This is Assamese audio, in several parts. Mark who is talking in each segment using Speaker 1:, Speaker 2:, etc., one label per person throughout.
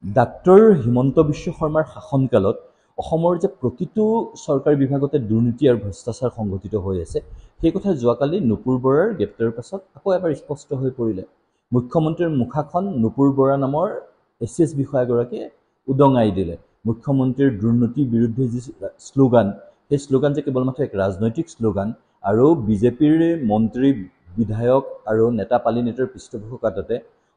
Speaker 1: ডাক্তৰ হিমন্ত বিশ্ব শৰ্মাৰ শাসনকালত অসমৰ যে প্ৰতিটো চৰকাৰী বিভাগতে দুৰ্নীতি আৰু ভ্ৰষ্টাচাৰ সংঘটিত হৈ আছে, সেই কথা যোৱাকালি নুপুৰ বৰাৰ গ্ৰেপ্তাৰৰ পাছত আকৌ এবাৰ স্পষ্ট হৈ পৰিলে। মুখ্যমন্ত্ৰীৰ মুখাখন নুপুৰ বৰা নামৰ ACS বিষয়াগৰাকীয়ে উদঙাই দিলে। মুখ্যমন্ত্ৰীৰ দুৰ্নীতিৰ বিৰুদ্ধে যি শ্লোগান, সেই শ্লোগান যে কেৱল মাত্ৰ এক ৰাজনৈতিক শ্লোগান আৰু বিজেপিৰ মন্ত্ৰী, বিধায়ক আৰু নেতা পালি নেতাৰ পৃষ্ঠপোষকতাতে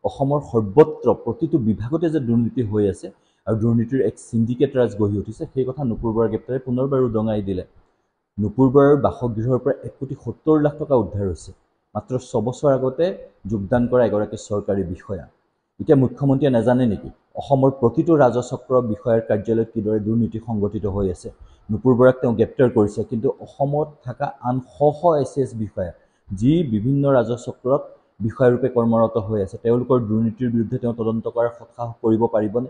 Speaker 1: অসমৰ সৰ্বত্ৰ প্ৰতিটো বিভাগতে যে দুৰ্নীতি হৈ আছে আৰু দুৰ্নীতিৰ এক সিন্ডিকেট ৰাজ গঢ়ি উঠিছে, সেই কথা নুপুৰ বৰাৰ গ্ৰেপ্তাৰে পুনৰবাৰ উদঙাই দিলে। নুপুৰ বৰাৰ বাসগৃহৰ পৰা 1,70,00,000 টকা উদ্ধাৰ হৈছে, মাত্ৰ 6 বছৰ আগতে যোগদান কৰা এগৰাকী চৰকাৰী বিষয়া। এতিয়া মুখ্যমন্ত্ৰীয়ে নাজানে নেকি অসমৰ প্ৰতিটো ৰাজচক্ৰ বিষয়াৰ কাৰ্যালয়ত কিদৰে দুৰ্নীতি সংঘটিত হৈ আছে? নুপুৰ বৰাক তেওঁ গ্ৰেপ্তাৰ কৰিছে, কিন্তু অসমত থকা আন শ ACS বিষয়া যি বিভিন্ন ৰাজচক্ৰত বিষয়ৰূপে কৰ্মৰত হৈ আছে, তেওঁলোকৰ দুৰ্নীতিৰ বিৰুদ্ধে তেওঁ তদন্ত কৰাৰ সৎসাহস কৰিব পাৰিবনে?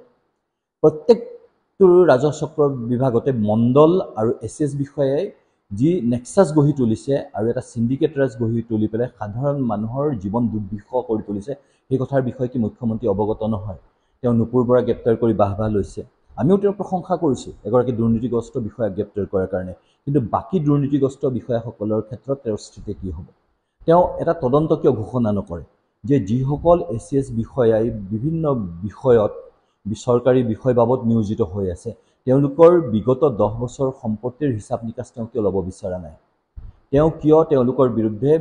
Speaker 1: প্ৰত্যেকটো ৰাজচক্ৰ বিভাগতে মণ্ডল আৰু ACS বিষয়াই যি নেক্সাছ গঢ়ি তুলিছে আৰু এটা সিন্ডিকেট ৰাজ গঢ়ি তুলি পেলাই সাধাৰণ মানুহৰ জীৱন দুৰ্বিষহ কৰি তুলিছে, সেই কথাৰ বিষয়ে কি মুখ্যমন্ত্ৰী অৱগত নহয়? তেওঁ নুপুৰ বৰা গ্ৰেপ্তাৰ কৰি বাহবা লৈছে। আমিও তেওঁৰ প্ৰশংসা কৰিছোঁ এগৰাকী দুৰ্নীতিগ্ৰস্ত বিষয়াক গ্ৰেপ্তাৰ কৰাৰ কাৰণে, কিন্তু বাকী দুৰ্নীতিগ্ৰস্ত বিষয়াসকলৰ ক্ষেত্ৰত তেওঁৰ স্থিতি কি হ'ব? তেওঁ এটা তদন্ত কিয় ঘোষণা নকৰে যে যিসকল ACS বিষয়াই বিভিন্ন বিষয়ত চৰকাৰী বিষয় বাবদ নিয়োজিত হৈ আছে, তেওঁলোকৰ বিগত 10 বছৰ সম্পত্তিৰ হিচাপ নিকাচ তেওঁ কিয় ল'ব বিচৰা নাই? তেওঁ কিয় তেওঁলোকৰ বিৰুদ্ধে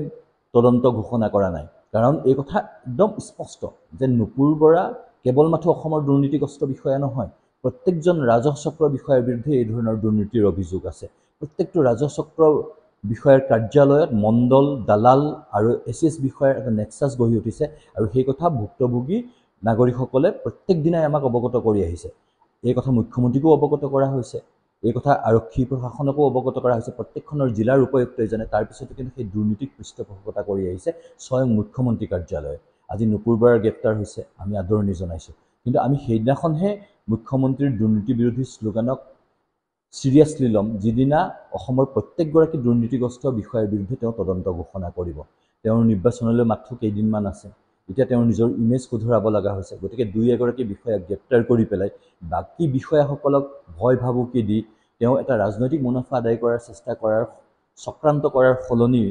Speaker 1: তদন্ত ঘোষণা কৰা নাই? কাৰণ এই কথা একদম স্পষ্ট যে নুপুৰ বৰা কেৱল মাত্ৰ অসমৰ দুৰ্নীতিগ্ৰস্ত বিষয়া নহয়, প্ৰত্যেকজন ৰাজচক্ৰ বিষয়াৰ বিৰুদ্ধে এই ধৰণৰ দুৰ্নীতিৰ অভিযোগ আছে। প্ৰত্যেকটো ৰাজচক্ৰ বিষয়াৰ কাৰ্যালয়ত মণ্ডল, দালাল আৰু ACS বিষয়াৰ এটা নেক্সাছ গঢ়ি উঠিছে, আৰু সেই কথা ভুক্তভোগী নাগৰিকসকলে প্ৰত্যেক দিনাই আমাক অৱগত কৰি আহিছে। এই কথা মুখ্যমন্ত্ৰীকো অৱগত কৰা হৈছে, এই কথা আৰক্ষী প্ৰশাসনকো অৱগত কৰা হৈছে, প্ৰত্যেকখনৰ জিলাৰ উপায়ুক্তই জানে। তাৰপিছতো কিন্তু সেই দুৰ্নীতিক পৃষ্ঠপোষকতা কৰি আহিছে স্বয়ং মুখ্যমন্ত্ৰী কাৰ্যালয়ে। আজি নুপুৰ বৰাৰ গ্ৰেপ্তাৰ হৈছে, আমি আদৰণি জনাইছোঁ, কিন্তু আমি সেইদিনাখনহে মুখ্যমন্ত্ৰীৰ দুৰ্নীতি বিৰোধী শ্লোগানক চিৰিয়াছলি ল'ম যিদিনা অসমৰ প্ৰত্যেকগৰাকী দুৰ্নীতিগ্ৰস্ত বিষয়াৰ বিৰুদ্ধে তেওঁ তদন্ত ঘোষণা কৰিব। তেওঁৰ নিৰ্বাচনলৈ মাত্ৰ কেইদিনমান আছে, এতিয়া তেওঁৰ নিজৰ ইমেজ শুধৰাব লগা হৈছে। গতিকে দুই এগৰাকী বিষয়াক গ্ৰেপ্তাৰ কৰি পেলাই বাকী বিষয়াসকলক ভয় ভাবুকি দি তেওঁ এটা ৰাজনৈতিক মুনাফা আদায় কৰাৰ চেষ্টা কৰাৰ, চক্ৰান্ত কৰাৰ সলনি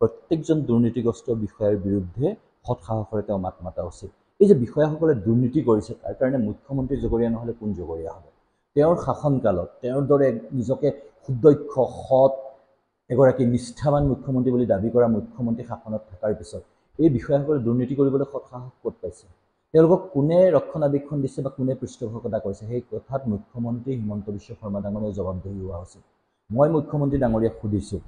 Speaker 1: প্ৰত্যেকজন দুৰ্নীতিগ্ৰস্ত বিষয়াৰ বিৰুদ্ধে সৎসাহসেৰে তেওঁ মাত মাতা উচিত। এই যে বিষয়াসকলে দুৰ্নীতি কৰিছে, তাৰ কাৰণে মুখ্যমন্ত্ৰী জগৰীয়া নহ'লে কোন জগৰীয়া হ'ব? তেওঁৰ শাসনকালত তেওঁৰ দৰে নিজকে সুদক্ষ, সৎ, এগৰাকী নিষ্ঠাৱান মুখ্যমন্ত্ৰী বুলি দাবী কৰা মুখ্যমন্ত্ৰী শাসনত থকাৰ পিছত এই বিষয়াসকলে দুৰ্নীতি কৰিবলৈ সৎসাহস ক'ত পাইছে? তেওঁলোকক কোনে ৰক্ষণাবেক্ষণ দিছে বা কোনে পৃষ্ঠপোষকতা কৰিছে? সেই কথাত মুখ্যমন্ত্ৰী হিমন্ত বিশ্ব শৰ্মা ডাঙৰীয়াই জবাবদিহি হোৱা উচিত। মই মুখ্যমন্ত্ৰী ডাঙৰীয়াক সুধিছোঁ,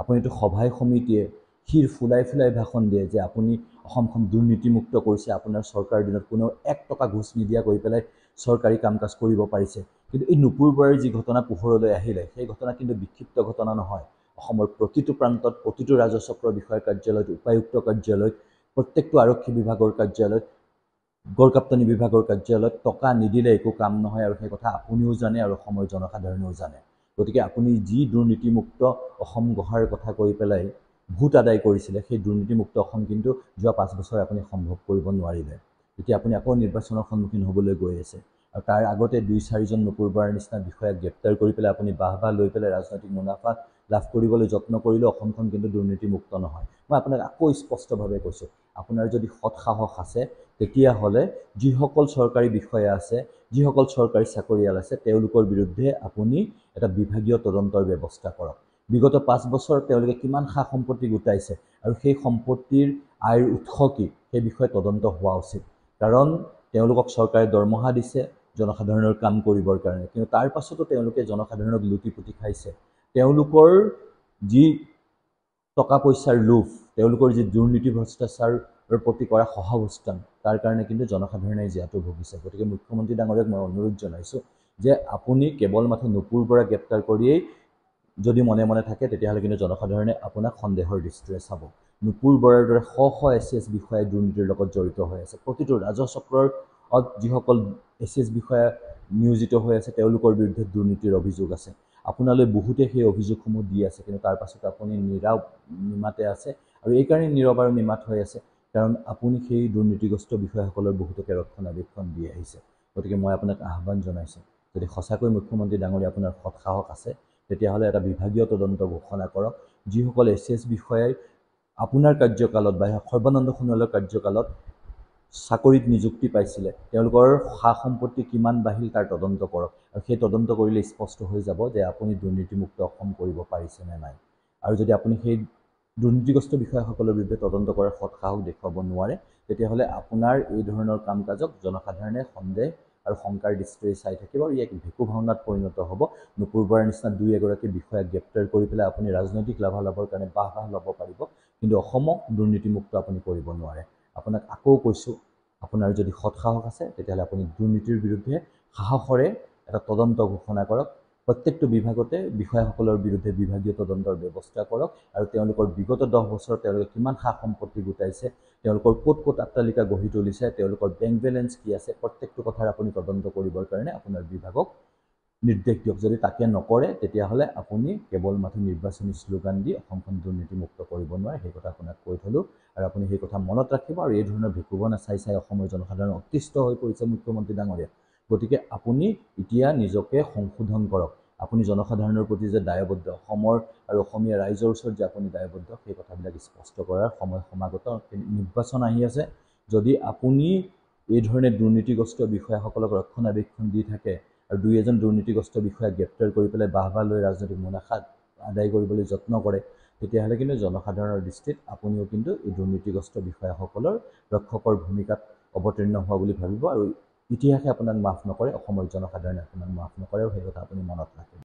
Speaker 1: আপুনিতো সভাই সমিতিয়ে শিৰ ফুলাই ফুলাই ভাষণ দিয়ে যে আপুনি অসমখন দুৰ্নীতিমুক্ত কৰিছে, আপোনাৰ চৰকাৰৰ দিনত কোনেও 1 টকা ঘোচ নিদিয়া কৰি পেলাই চৰকাৰী কাম কাজ কৰিব পাৰিছে। কিন্তু এই নুপুৰ বৰাৰ যি ঘটনা পোহৰলৈ আহিলে, সেই ঘটনা কিন্তু বিক্ষিপ্ত ঘটনা নহয়। অসমৰ প্ৰতিটো প্ৰান্তত, প্ৰতিটো ৰাজচক্ৰ বিষয়াৰ কাৰ্যালয়ত, উপায়ুক্ত কাৰ্যালয়ত, প্ৰত্যেকটো আৰক্ষী বিভাগৰ কাৰ্যালয়ত, গড়কাপ্তানি বিভাগৰ কাৰ্যালয়ত টকা নিদিলে একো কাম নহয়, আৰু সেই কথা আপুনিও জানে আৰু অসমৰ জনসাধাৰণেও জানে। গতিকে আপুনি যি দুৰ্নীতিমুক্ত অসম গঢ়াৰ কথা কৈ পেলাই ভোট আদায় কৰিছিলে, সেই দুৰ্নীতিমুক্ত অসম কিন্তু যোৱা 5 বছৰে আপুনি সম্ভৱ কৰিব নোৱাৰিলে। এতিয়া আপুনি আকৌ নিৰ্বাচনৰ সন্মুখীন হ'বলৈ গৈ আছে, আৰু তাৰ আগতে 2-4জন নুপুৰ বৰাৰ নিচিনা বিষয়াক গ্ৰেপ্তাৰ কৰি পেলাই আপুনি বাহবা লৈ পেলাই ৰাজনৈতিক মুনাফা লাভ কৰিবলৈ যত্ন কৰিলেও অসমখন কিন্তু দুৰ্নীতিমুক্ত নহয়। মই আপোনাক আকৌ স্পষ্টভাৱে কৈছোঁ, আপোনাৰ যদি সৎসাহস আছে তেতিয়াহ'লে যিসকল চৰকাৰী বিষয়া আছে, যিসকল চৰকাৰী চাকৰিয়াল আছে, তেওঁলোকৰ বিৰুদ্ধে আপুনি এটা বিভাগীয় তদন্তৰ ব্যৱস্থা কৰক। বিগত 5 বছৰত তেওঁলোকে কিমান সা সম্পত্তি গোটাইছে আৰু সেই সম্পত্তিৰ আয়ৰ উৎস কি, সেই বিষয়ে তদন্ত হোৱা উচিত। কাৰণ তেওঁলোকক চৰকাৰে দৰমহা দিছে জনসাধাৰণৰ কাম কৰিবৰ কাৰণে, কিন্তু তাৰ পাছতো তেওঁলোকে জনসাধাৰণক লুটি-পুটি খাইছে। তেওঁলোকৰ যি টকা পইচাৰ লোভ, তেওঁলোকৰ যি দুৰ্নীতি ভ্ৰষ্টাচাৰৰ প্ৰতি কৰা সহাৱস্থান, তাৰ কাৰণে কিন্তু জনসাধাৰণে জীয়াতু ভুগিছে। গতিকে মুখ্যমন্ত্ৰী ডাঙৰীয়াক মই অনুৰোধ জনাইছোঁ যে আপুনি কেৱল মাত্ৰ নুপুৰ বৰা গ্ৰেপ্তাৰ কৰিয়েই যদি মনে মনে থাকে, তেতিয়াহ'লে কিন্তু জনসাধাৰণে আপোনাক সন্দেহৰ দৃষ্টিৰে চাব। নুপুৰ বৰাৰ দৰে শ ACS বিষয়াই দুৰ্নীতিৰ লগত জড়িত হৈ আছে। প্ৰতিটো ৰাজচক্ৰৰ যিসকল ACS বিষয়া নিয়োজিত হৈ আছে, তেওঁলোকৰ বিৰুদ্ধে দুৰ্নীতিৰ অভিযোগ আছে। আপোনালৈ বহুতে সেই অভিযোগসমূহ দি আছে, কিন্তু তাৰ পাছত আপুনি নীৰৱ নিমাতে আছে, আৰু এইকাৰণে নীৰৱ আৰু নিমাত হৈ আছে কাৰণ আপুনি সেই দুৰ্নীতিগ্ৰস্ত বিষয়াসকলৰ বহুতকে ৰক্ষণাবেক্ষণ দি আহিছে। গতিকে মই আপোনাক আহ্বান জনাইছোঁ, যদি সঁচাকৈ মুখ্যমন্ত্ৰী ডাঙৰীয়া আপোনাৰ সৎসাহস আছে, তেতিয়াহ'লে এটা বিভাগীয় তদন্ত ঘোষণা কৰক। যিসকল এছ বিষয়াই আপোনাৰ কাৰ্যকালত বা সৰ্বানন্দ সোণোৱালৰ কাৰ্যকালত চাকৰিত নিযুক্তি পাইছিলে, তেওঁলোকৰ সা সম্পত্তি কিমান বাঢ়িল তাৰ তদন্ত কৰক। আৰু সেই তদন্ত কৰিলে স্পষ্ট হৈ যাব যে আপুনি দুৰ্নীতিমুক্ত অসম কৰিব পাৰিছে নে নাই। আৰু যদি আপুনি সেই দুৰ্নীতিগ্ৰস্ত বিষয়াসকলৰ বিৰুদ্ধে তদন্ত কৰাৰ সৎসাহস দেখুৱাব নোৱাৰে, তেতিয়াহ'লে আপোনাৰ এই ধৰণৰ কাম কাজক জনসাধাৰণে সন্দেহ আৰু শংকাৰ দৃষ্টিৰে চাই থাকিব আৰু এক ভেকু ভাওনাত পৰিণত হ'ব। নুপুৰ বৰাৰ নিচিনা দুই এগৰাকী বিষয়াক গ্ৰেপ্তাৰ কৰি পেলাই আপুনি ৰাজনৈতিক লাভালাভৰ কাৰণে বাহ ল'ব পাৰিব, কিন্তু অসমক দুৰ্নীতিমুক্ত আপুনি কৰিব নোৱাৰে। আপোনাক আকৌ কৈছোঁ, আপোনাৰ যদি সৎসাহস আছে, তেতিয়াহ'লে আপুনি দুৰ্নীতিৰ বিৰুদ্ধে সাহসেৰে এটা তদন্ত ঘোষণা কৰক। প্ৰত্যেকটো বিভাগতে বিষয়াসকলৰ বিৰুদ্ধে বিভাগীয় তদন্তৰ ব্যৱস্থা কৰক আৰু তেওঁলোকৰ বিগত 10 বছৰত তেওঁলোকে কিমান সা সম্পত্তি গোটাইছে, তেওঁলোকৰ ক'ত ক'ত অট্টালিকা গঢ়ি তুলিছে, তেওঁলোকৰ বেংক বেলেঞ্চ কি আছে, প্ৰত্যেকটো কথাৰ আপুনি তদন্ত কৰিবৰ কাৰণে আপোনাৰ বিভাগক নিৰ্দেশ দিয়ক। যদি তাকে নকৰে, তেতিয়াহ'লে আপুনি কেৱল মাথো নিৰ্বাচনী শ্লোগান দি অসমখন দুৰ্নীতিমুক্ত কৰিব নোৱাৰে। সেই কথা আপোনাক কৈ থলোঁ আৰু আপুনি সেই কথা মনত ৰাখিব। আৰু এই ধৰণৰ ভেকুভনা চাই চাই অসমৰ জনসাধাৰণ অতিষ্ঠ হৈ পৰিছে মুখ্যমন্ত্ৰী ডাঙৰীয়া। গতিকে আপুনি এতিয়া নিজকে সংশোধন কৰক। আপুনি জনসাধাৰণৰ প্ৰতি যে দায়বদ্ধ, অসমৰ আৰু অসমীয়া ৰাইজৰ ওচৰত যে আপুনি দায়বদ্ধ, সেই কথাবিলাক স্পষ্ট কৰাৰ সময় সমাগত। নিৰ্বাচন আহি আছে, যদি আপুনি এই ধৰণে দুৰ্নীতিগ্ৰস্ত বিষয়াসকলক ৰক্ষণাবেক্ষণ দি থাকে আৰু দুই এজন দুৰ্নীতিগ্ৰস্ত বিষয়াক গ্ৰেপ্তাৰ কৰি পেলাই বাহ লৈ ৰাজনৈতিক মুনাফা আদায় কৰিবলৈ যত্ন কৰে, তেতিয়াহ'লে কিন্তু জনসাধাৰণৰ দৃষ্টিত আপুনিও কিন্তু এই দুৰ্নীতিগ্ৰস্ত বিষয়াসকলৰ ৰক্ষকৰ ভূমিকাত অৱতীৰ্ণ হোৱা বুলি ভাবিব আৰু ইতিহাসে আপোনাক মাফ নকৰে, অসমৰ জনসাধাৰণে আপোনাক মাফ নকৰে, আৰু সেই কথা আপুনি মনত ৰাখিব।